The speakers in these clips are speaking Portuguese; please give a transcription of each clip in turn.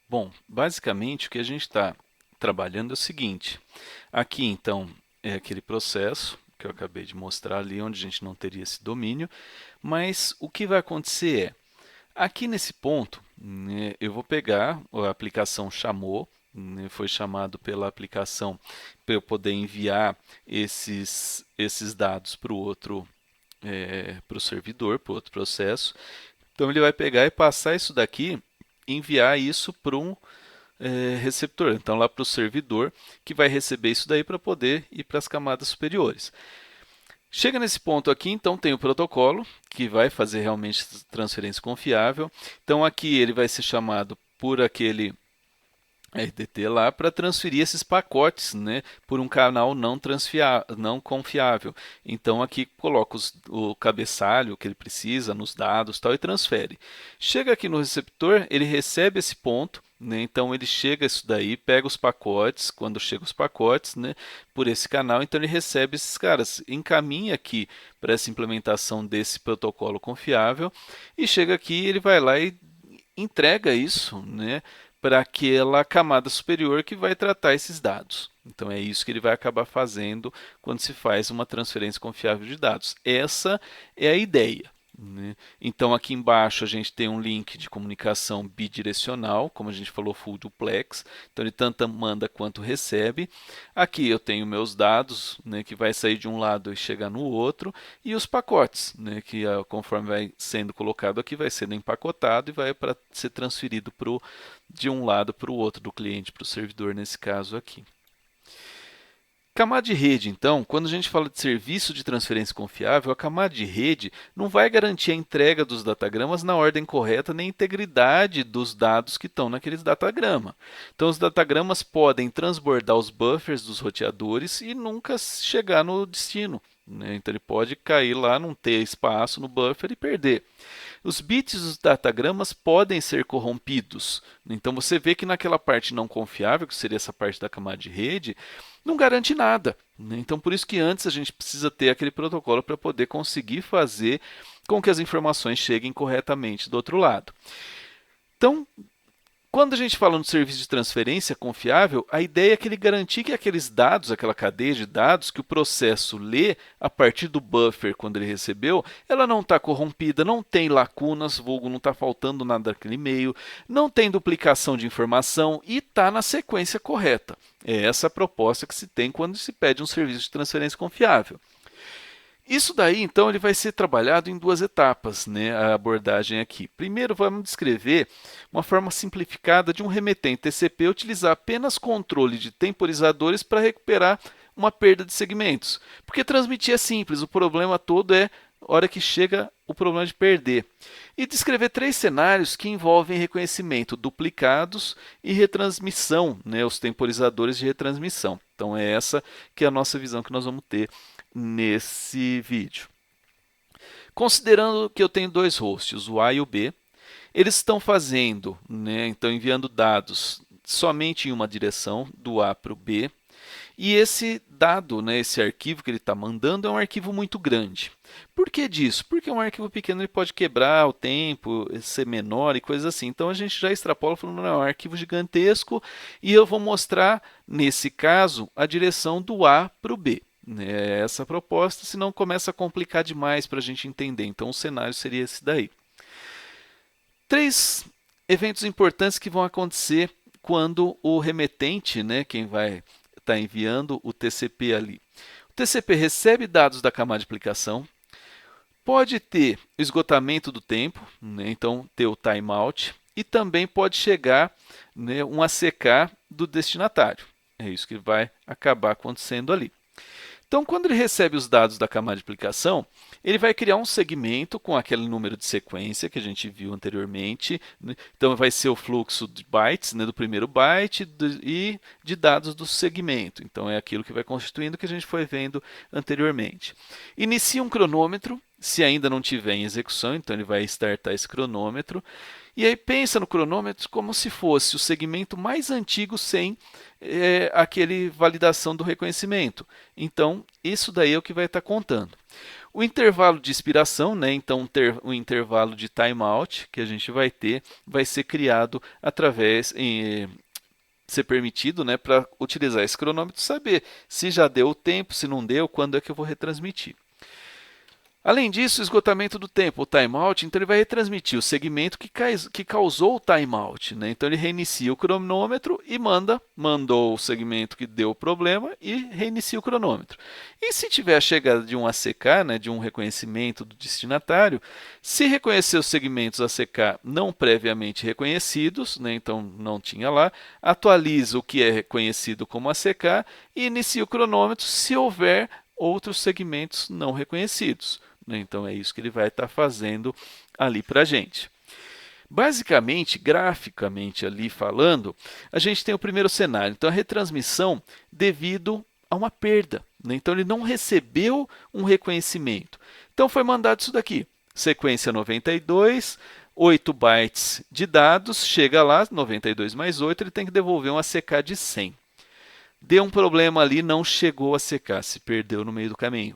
Bom, basicamente o que a gente está trabalhando é o seguinte. Aqui então é aquele processo que eu acabei de mostrar ali, onde a gente não teria esse domínio, mas o que vai acontecer é, aqui nesse ponto, né, eu vou pegar a aplicação chamou, né, foi chamado pela aplicação para eu poder enviar esses dados para o outro, para o servidor, para o outro processo. Então ele vai pegar e passar isso daqui, enviar isso para um receptor, então lá para o servidor que vai receber isso daí para poder ir para as camadas superiores. Chega nesse ponto aqui, então tem o protocolo que vai fazer realmente transferência confiável. Então aqui ele vai ser chamado por aquele RDT lá para transferir esses pacotes, né, por um canal não confiável. Então aqui coloca o cabeçalho que ele precisa nos dados tal, e transfere. Chega aqui no receptor, ele recebe esse ponto, né, então ele chega isso daí, pega os pacotes, quando chega os pacotes, né, por esse canal, então ele recebe esses caras, encaminha aqui para essa implementação desse protocolo confiável e chega aqui, ele vai lá e entrega isso, né, para aquela camada superior que vai tratar esses dados. Então é isso que ele vai acabar fazendo quando se faz uma transferência confiável de dados. Essa é a ideia, né? Então aqui embaixo a gente tem um link de comunicação bidirecional, como a gente falou, full duplex. Então ele tanto manda quanto recebe. Aqui eu tenho meus dados, né, que vai sair de um lado e chegar no outro, e os pacotes, né, que conforme vai sendo colocado aqui, vai sendo empacotado e vai para ser transferido de um lado para o outro, do cliente para o servidor, nesse caso aqui. Camada de rede, então, quando a gente fala de serviço de transferência confiável, a camada de rede não vai garantir a entrega dos datagramas na ordem correta nem a integridade dos dados que estão naqueles datagramas. Então, os datagramas podem transbordar os buffers dos roteadores e nunca chegar no destino, né? Então, ele pode cair lá, não ter espaço no buffer e perder. Os bits dos datagramas podem ser corrompidos. Então você vê que naquela parte não confiável, que seria essa parte da camada de rede, não garante nada, né? Então por isso que antes a gente precisa ter aquele protocolo para poder conseguir fazer com que as informações cheguem corretamente do outro lado. Então, quando a gente fala no serviço de transferência confiável, a ideia é que ele garantir que aqueles dados, aquela cadeia de dados que o processo lê a partir do buffer quando ele recebeu, ela não está corrompida, não tem lacunas, vulgo não está faltando nada naquele e-mail, não tem duplicação de informação e está na sequência correta. É essa a proposta que se tem quando se pede um serviço de transferência confiável. Isso daí, então, ele vai ser trabalhado em duas etapas, né, a abordagem aqui. Primeiro, vamos descrever uma forma simplificada de um remetente TCP utilizar apenas controle de temporizadores para recuperar uma perda de segmentos. Porque transmitir é simples, o problema todo é a hora que chega o problema de perder. E descrever três cenários que envolvem reconhecimento duplicados e retransmissão, né, os temporizadores de retransmissão. Então é essa que é a nossa visão que nós vamos ter nesse vídeo. Considerando que eu tenho dois hosts, o A e o B, eles estão fazendo, né, então enviando dados somente em uma direção, do A para o B, e esse dado, né, esse arquivo que ele está mandando é um arquivo muito grande. Por que disso? Porque um arquivo pequeno ele pode quebrar o tempo, ser menor e coisas assim. Então a gente já extrapola falando, não, é um arquivo gigantesco e eu vou mostrar, nesse caso, a direção do A para o B. É essa a proposta, senão começa a complicar demais para a gente entender. Então o cenário seria esse daí. Três eventos importantes que vão acontecer quando o remetente, né, quem vai estar enviando o TCP ali. O TCP recebe dados da camada de aplicação, pode ter esgotamento do tempo, né, então ter o timeout, e também pode chegar, né, um ACK do destinatário. É isso que vai acabar acontecendo ali. Então, quando ele recebe os dados da camada de aplicação, ele vai criar um segmento com aquele número de sequência que a gente viu anteriormente, né? Então, vai ser o fluxo de bytes, né, do primeiro byte e de dados do segmento. Então, é aquilo que vai constituindo que a gente foi vendo anteriormente. Inicia um cronômetro, se ainda não tiver em execução, então ele vai startar esse cronômetro. E aí pensa no cronômetro como se fosse o segmento mais antigo sem aquele validação do reconhecimento. Então, isso daí é o que vai estar contando. O intervalo de expiração, né? Então o intervalo de timeout que a gente vai ter vai ser criado através, ser permitido, né, para utilizar esse cronômetro e saber se já deu o tempo, se não deu, quando é que eu vou retransmitir. Além disso, o esgotamento do tempo, o timeout, então ele vai retransmitir o segmento que causou o timeout, né? Então ele reinicia o cronômetro e mandou o segmento que deu o problema e reinicia o cronômetro. E se tiver a chegada de um ACK, né, de um reconhecimento do destinatário, se reconhecer os segmentos ACK não previamente reconhecidos, né, então não tinha lá, atualiza o que é reconhecido como ACK e inicia o cronômetro se houver outros segmentos não reconhecidos. Então é isso que ele vai estar fazendo ali para a gente. Basicamente, graficamente ali falando, a gente tem o primeiro cenário. Então a retransmissão devido a uma perda. Então ele não recebeu um reconhecimento. Então foi mandado isso daqui. Sequência 92, 8 bytes de dados, chega lá, 92 mais 8, ele tem que devolver um ACK de 100. Deu um problema ali, não chegou a ACK, se perdeu no meio do caminho.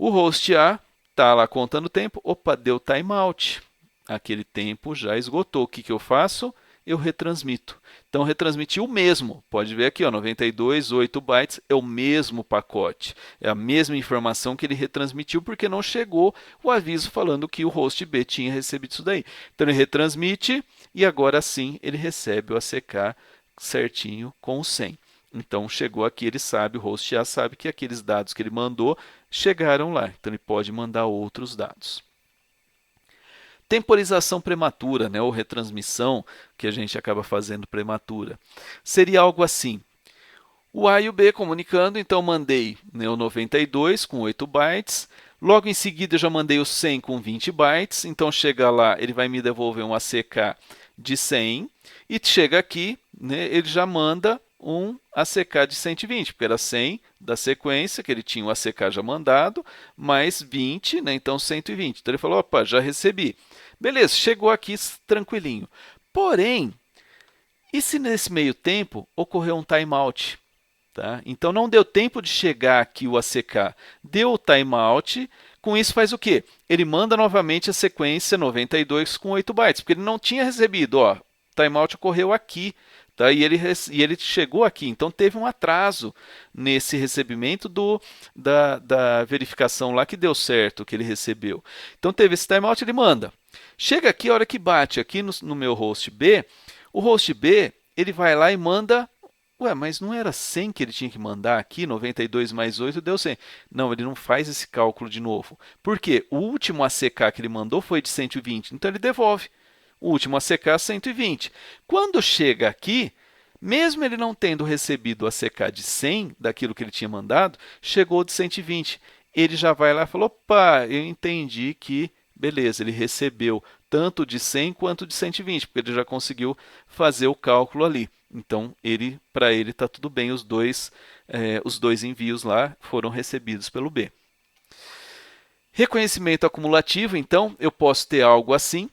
O host A está lá contando o tempo. Opa, deu timeout. Aquele tempo já esgotou. O que eu faço? Eu retransmito. Então, retransmitir o mesmo. Pode ver aqui, ó, 92, 8 bytes, é o mesmo pacote. É a mesma informação que ele retransmitiu, porque não chegou o aviso falando que o host B tinha recebido isso daí. Então, ele retransmite e agora sim ele recebe o ACK certinho com o 100. Então, chegou aqui, ele sabe, o host A sabe que aqueles dados que ele mandou chegaram lá. Então, ele pode mandar outros dados. Temporização prematura, né, ou retransmissão, que a gente acaba fazendo prematura, seria algo assim. O A e o B comunicando, então mandei, né, o 92 com 8 bytes, logo em seguida eu já mandei o 100 com 20 bytes, então chega lá, ele vai me devolver um ACK de 100, e chega aqui, né, ele já manda um ACK de 120, porque era 100 da sequência, que ele tinha o ACK já mandado, mais 20, né, então 120. Então ele falou, opa, já recebi. Beleza, chegou aqui tranquilinho. Porém, e se nesse meio tempo ocorreu um timeout? Tá? Então não deu tempo de chegar aqui o ACK, deu o timeout, com isso faz o quê? Ele manda novamente a sequência 92 com 8 bytes, porque ele não tinha recebido, ó, timeout ocorreu aqui, tá? E ele chegou aqui, então teve um atraso nesse recebimento da verificação lá que deu certo, que ele recebeu. Então teve esse timeout, ele manda. Chega aqui, a hora que bate aqui no meu host B, o host B ele vai lá e manda. Ué, mas não era 100 que ele tinha que mandar aqui? 92 mais 8 deu 100. Não, ele não faz esse cálculo de novo. Por quê? O último ACK que ele mandou foi de 120, então ele devolve. O último ACK 120. Quando chega aqui, mesmo ele não tendo recebido o ACK de 100 daquilo que ele tinha mandado, chegou de 120. Ele já vai lá e falou, opa, eu entendi que, beleza, ele recebeu tanto de 100 quanto de 120, porque ele já conseguiu fazer o cálculo ali. Então, para ele está tudo bem, os dois envios lá foram recebidos pelo B. Reconhecimento acumulativo, então, eu posso ter algo assim,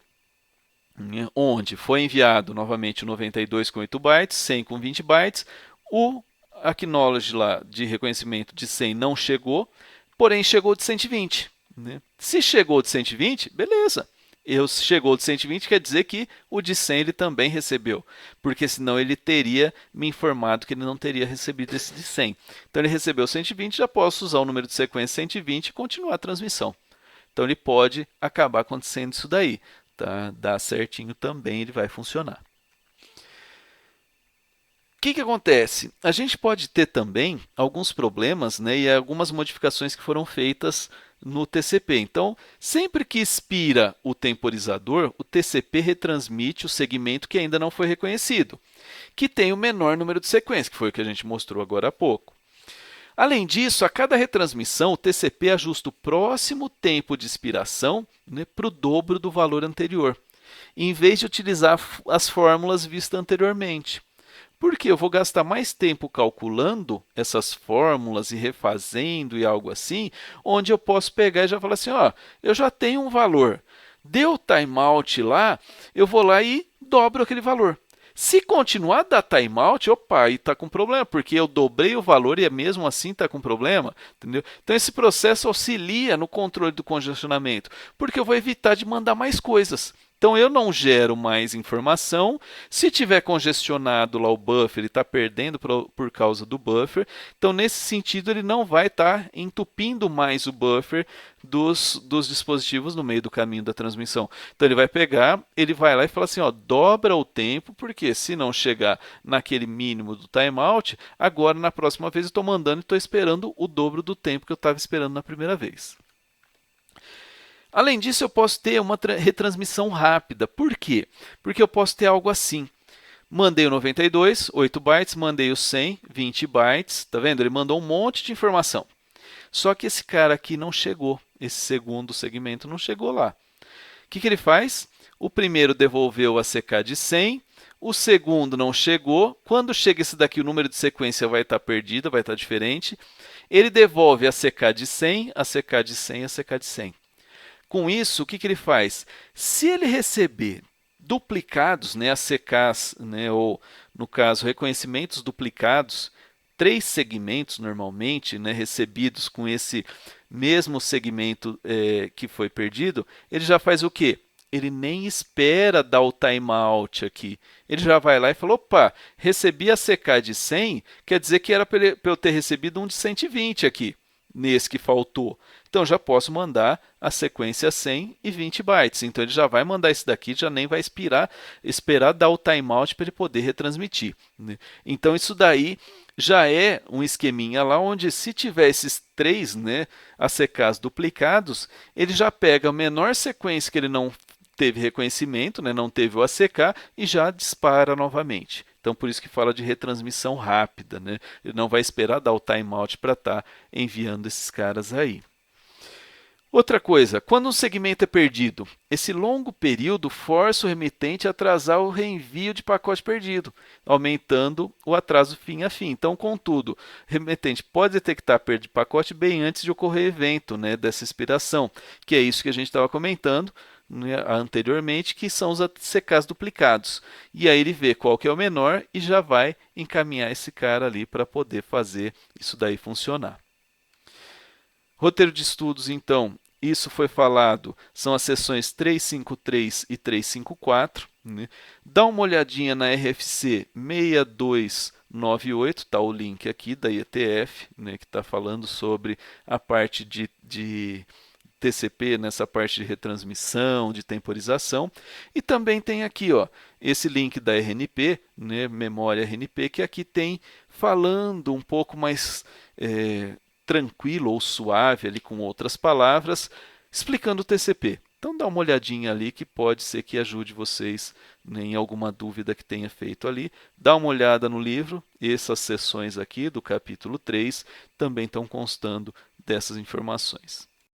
onde foi enviado novamente o 92 com 8 bytes, 100 com 20 bytes, o acknowledge lá de reconhecimento de 100 não chegou, porém chegou de 120. Né? Se chegou de 120, beleza. Chegou de 120 quer dizer que o de 100 ele também recebeu, porque senão ele teria me informado que ele não teria recebido esse de 100. Então ele recebeu 120, já posso usar o número de sequência 120 e continuar a transmissão. Então ele pode acabar acontecendo isso daí. Tá? Dá certinho também, ele vai funcionar. O que acontece? A gente pode ter também alguns problemas, né, e algumas modificações que foram feitas no TCP. Então, sempre que expira o temporizador, o TCP retransmite o segmento que ainda não foi reconhecido, que tem o menor número de sequências, que foi o que a gente mostrou agora há pouco. Além disso, a cada retransmissão, o TCP ajusta o próximo tempo de expiração, né, para o dobro do valor anterior, em vez de utilizar as fórmulas vistas anteriormente. Porque eu vou gastar mais tempo calculando essas fórmulas e refazendo e algo assim, onde eu posso pegar e já falar assim, ó, eu já tenho um valor, deu timeout lá, eu vou lá e dobro aquele valor. Se continuar a dar timeout, opa, aí está com problema, porque eu dobrei o valor e mesmo assim está com problema, entendeu? Então esse processo auxilia no controle do congestionamento, porque eu vou evitar de mandar mais coisas. Então eu não gero mais informação. Se tiver congestionado lá o buffer, ele está perdendo por causa do buffer. Então nesse sentido ele não vai estar entupindo mais o buffer dos dispositivos no meio do caminho da transmissão. Então ele vai pegar, ele vai lá e fala assim, ó, dobra o tempo, porque se não chegar naquele mínimo do timeout, agora na próxima vez eu estou mandando e estou esperando o dobro do tempo que eu estava esperando na primeira vez. Além disso, eu posso ter uma retransmissão rápida. Por quê? Porque eu posso ter algo assim. Mandei o 92, 8 bytes, mandei o 100, 20 bytes. Tá vendo? Ele mandou um monte de informação. Só que esse cara aqui não chegou. Esse segundo segmento não chegou lá. O que ele faz? O primeiro devolveu a CK de 100, o segundo não chegou. Quando chega esse daqui, o número de sequência vai estar perdido, vai estar diferente. Ele devolve a CK de 100, a CK de 100, a CK de 100. Com isso, o que ele faz? Se ele receber duplicados, né, ACKs, né, ou no caso, reconhecimentos duplicados, 3 segmentos normalmente, né, recebidos com esse mesmo segmento que foi perdido, ele já faz o quê? Ele nem espera dar o timeout aqui. Ele já vai lá e fala, opa, recebi a CK de 100, quer dizer que era para eu ter recebido um de 120 aqui, nesse que faltou. Então já posso mandar a sequência 100 e 20 bytes. Então ele já vai mandar esse daqui, já nem vai esperar dar o timeout para ele poder retransmitir, né? Então isso daí já é um esqueminha lá onde se tiver esses 3, né, ACKs duplicados, ele já pega a menor sequência que ele não teve reconhecimento, né, não teve o ACK e já dispara novamente. Então, por isso que fala de retransmissão rápida, né? Ele não vai esperar dar o timeout para estar enviando esses caras aí. Outra coisa, quando um segmento é perdido, esse longo período força o remetente a atrasar o reenvio de pacote perdido, aumentando o atraso fim a fim. Então, contudo, o remetente pode detectar a perda de pacote bem antes de ocorrer o evento, né, dessa expiração, que é isso que a gente estava comentando, né, anteriormente, que são os ACKs duplicados. E aí ele vê qual que é o menor e já vai encaminhar esse cara ali para poder fazer isso daí funcionar. Roteiro de estudos, então, isso foi falado, são as sessões 353 e 354. Né? Dá uma olhadinha na RFC 6298, está o link aqui da IETF, né, que está falando sobre a parte de TCP, nessa parte de retransmissão, de temporização. E também tem aqui ó, esse link da RNP, né, memória RNP, que aqui tem falando um pouco mais tranquilo ou suave, ali com outras palavras, explicando o TCP. Então dá uma olhadinha ali que pode ser que ajude vocês, né, em alguma dúvida que tenha feito ali. Dá uma olhada no livro, essas sessões aqui do capítulo 3 também estão constando dessas informações.